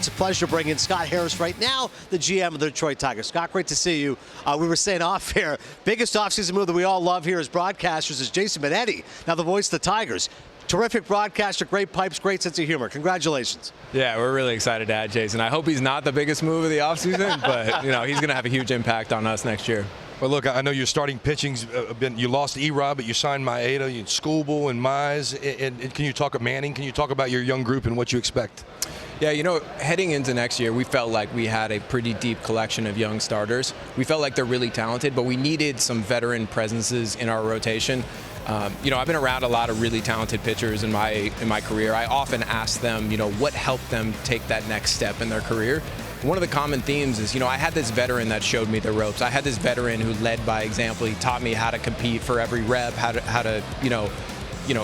It's a pleasure to bring in Scott Harris right now, the GM of the Detroit Tigers. Scott, great to see you. We were saying off here, biggest offseason move that we all love here as broadcasters is Jason Benetti, now the voice of the Tigers. Terrific broadcaster, great pipes, great sense of humor. Congratulations. Yeah, we're really excited to add Jason. I hope he's not the biggest move of the offseason, but he's going to have a huge impact on us next year. Well, look, I know your starting pitching's been. You lost E-Rob, but you signed Maeda, you Schoolbull, and Mize. And can you talk about Manning? Can you talk about your young group and what you expect? Yeah, heading into next year, we felt like we had a pretty deep collection of young starters. We felt like they're really talented, but we needed some veteran presences in our rotation. I've been around a lot of really talented pitchers in my career. I often ask them, what helped them take that next step in their career. One of the common themes is, I had this veteran that showed me the ropes. I had this veteran who led by example. He taught me how to compete for every rep, how to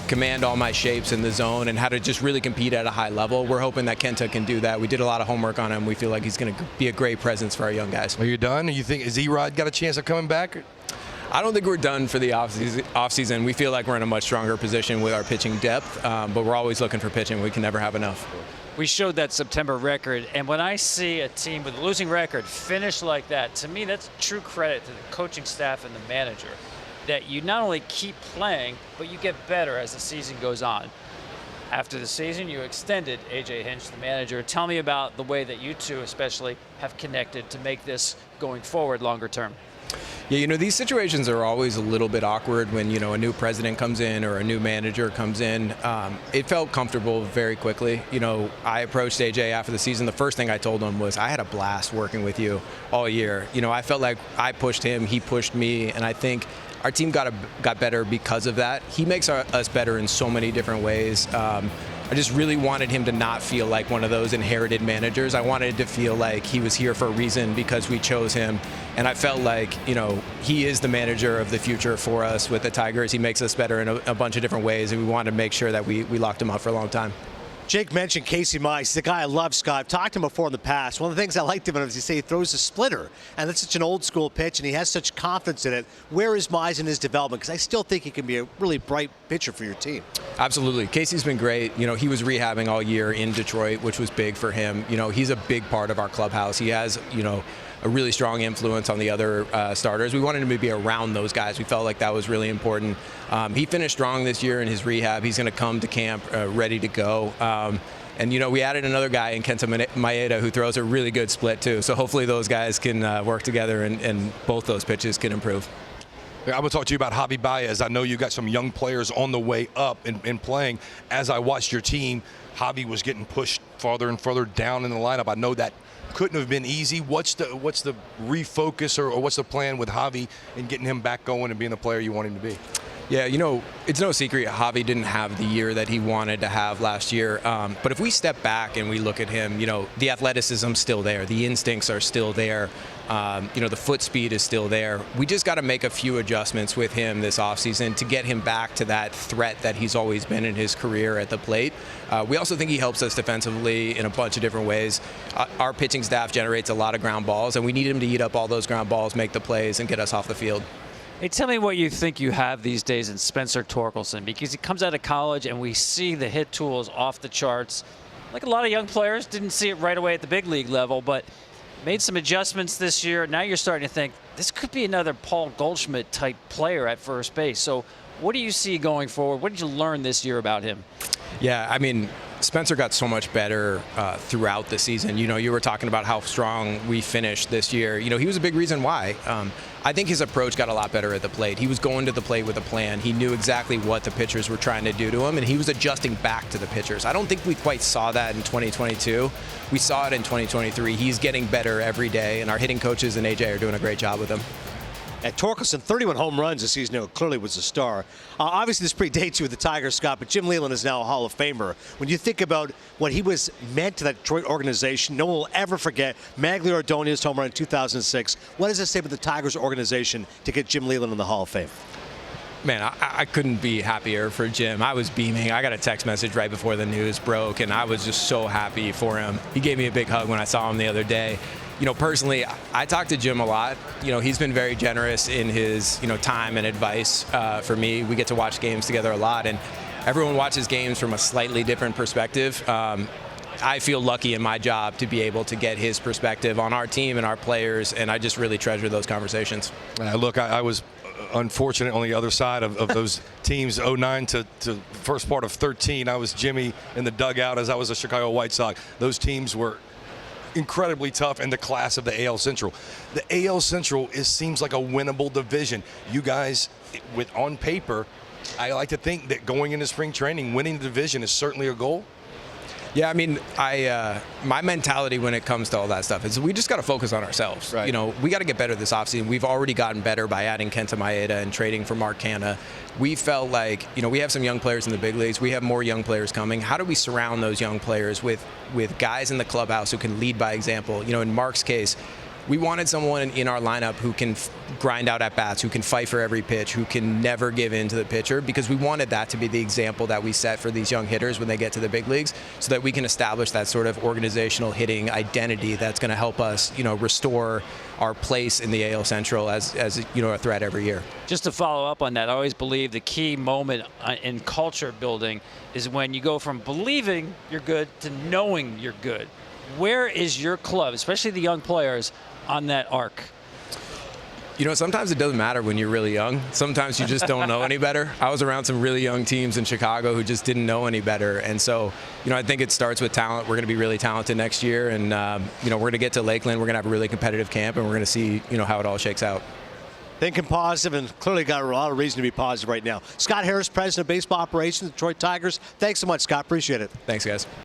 command all my shapes in the zone, and how to just really compete at a high level. We're hoping that Kenta can do that. We did a lot of homework on him. We feel like he's going to be a great presence for our young guys. Are you done? You think has E-Rod got a chance of coming back? I don't think we're done for the offseason. We feel like we're in a much stronger position with our pitching depth, but we're always looking for pitching. We can never have enough. We showed that September record, and when I see a team with a losing record finish like that, to me that's true credit to the coaching staff and the manager, that you not only keep playing, but you get better as the season goes on. After the season, you extended A.J. Hinch, the manager. Tell me about the way that you two especially have connected to make this going forward longer term. Yeah, these situations are always a little bit awkward when, a new president comes in or a new manager comes in. It felt comfortable very quickly. I approached AJ after the season. The first thing I told him was, I had a blast working with you all year. I felt like I pushed him, he pushed me, and I think our team got better because of that. He makes us better in so many different ways. I just really wanted him to not feel like one of those inherited managers. I wanted to feel like he was here for a reason because we chose him. And I felt like, he is the manager of the future for us with the Tigers. He makes us better in a bunch of different ways, and we wanted to make sure that we locked him up for a long time. Jake mentioned Casey Mize. He's a guy I love, Scott. I've talked to him before in the past. One of the things I liked him is he throws a splitter, and that's such an old school pitch, and he has such confidence in it. Where is Mize in his development? Because I still think he can be a really bright pitcher for your team. Absolutely. Casey's been great. He was rehabbing all year in Detroit, which was big for him. He's a big part of our clubhouse. He has, a really strong influence on the other starters. We wanted him to be around those guys. We felt like that was really important. He finished strong this year in his rehab. He's going to come to camp ready to go. And, we added another guy in Kenta Maeda who throws a really good split, too. So hopefully those guys can work together and both those pitches can improve. I'm going to talk to you about Javi Baez. I know you got some young players on the way up and playing. As I watched your team, Javi was getting pushed farther and further down in the lineup. I know that couldn't have been easy. What's the refocus or what's the plan with Javi and getting him back going and being the player you want him to be? Yeah, it's no secret Javi didn't have the year that he wanted to have last year. But if we step back and we look at him, the athleticism's still there. The instincts are still there. The foot speed is still there. We just got to make a few adjustments with him this offseason to get him back to that threat that he's always been in his career at the plate. We also think he helps us defensively in a bunch of different ways. Our pitching staff generates a lot of ground balls, and we need him to eat up all those ground balls, make the plays, and get us off the field. Hey, tell me what you think you have these days in Spencer Torkelson, because he comes out of college and we see the hit tools off the charts. Like a lot of young players, didn't see it right away at the big league level, but made some adjustments this year. Now you're starting to think this could be another Paul Goldschmidt type player at first base. So what do you see going forward? What did you learn this year about him? Yeah, Spencer got so much better throughout the season. You were talking about how strong we finished this year. He was a big reason why. I think his approach got a lot better at the plate. He was going to the plate with a plan. He knew exactly what the pitchers were trying to do to him, and he was adjusting back to the pitchers. I don't think we quite saw that in 2022. We saw it in 2023. He's getting better every day, and our hitting coaches and AJ are doing a great job with him. At Torkelson, 31 home runs this season, clearly was a star. Obviously, this predates you with the Tigers, Scott, but Jim Leyland is now a Hall of Famer. When you think about what he was meant to that Detroit organization, no one will ever forget Magglio Ordonez's home run in 2006. What does it say about the Tigers organization to get Jim Leyland in the Hall of Fame? Man, I couldn't be happier for Jim. I was beaming. I got a text message right before the news broke, and I was just so happy for him. He gave me a big hug when I saw him the other day. Personally, I talk to Jim a lot. He's been very generous in his, time and advice for me. We get to watch games together a lot, and everyone watches games from a slightly different perspective. I feel lucky in my job to be able to get his perspective on our team and our players, and I just really treasure those conversations. Look, I was unfortunate on the other side of those teams, 09 to first part of 13. I was Jimmy in the dugout as I was a Chicago White Sox. Those teams were incredibly tough in the class of the AL Central. The AL Central seems like a winnable division. You guys, on paper, I like to think that going into spring training, winning the division is certainly a goal. Yeah, I mean, my mentality when it comes to all that stuff is we just got to focus on ourselves. Right. You know, we got to get better this offseason. We've already gotten better by adding Kenta Maeda and trading for Mark Canha. We felt like, you know, we have some young players in the big leagues. We have more young players coming. How do we surround those young players with guys in the clubhouse who can lead by example? You know, in Mark's case, we wanted someone in our lineup who can grind out at bats, who can fight for every pitch, who can never give in to the pitcher, because we wanted that to be the example that we set for these young hitters when they get to the big leagues, so that we can establish that sort of organizational hitting identity that's going to help us, you know, restore our place in the AL Central as you know, a threat every year. Just to follow up on that, I always believe the key moment in culture building is when you go from believing you're good to knowing you're good. Where is your club, especially the young players, on that arc? You know, sometimes it doesn't matter when you're really young. Sometimes you just don't know any better. I was around some really young teams in Chicago who just didn't know any better. And so, you know, I think it starts with talent. We're going to be really talented next year. And, you know, we're going to get to Lakeland. We're going to have a really competitive camp, and we're going to see, you know, how it all shakes out. Thinking positive, and clearly got a lot of reason to be positive right now. Scott Harris, President of Baseball Operations, Detroit Tigers. Thanks so much, Scott. Appreciate it. Thanks, guys.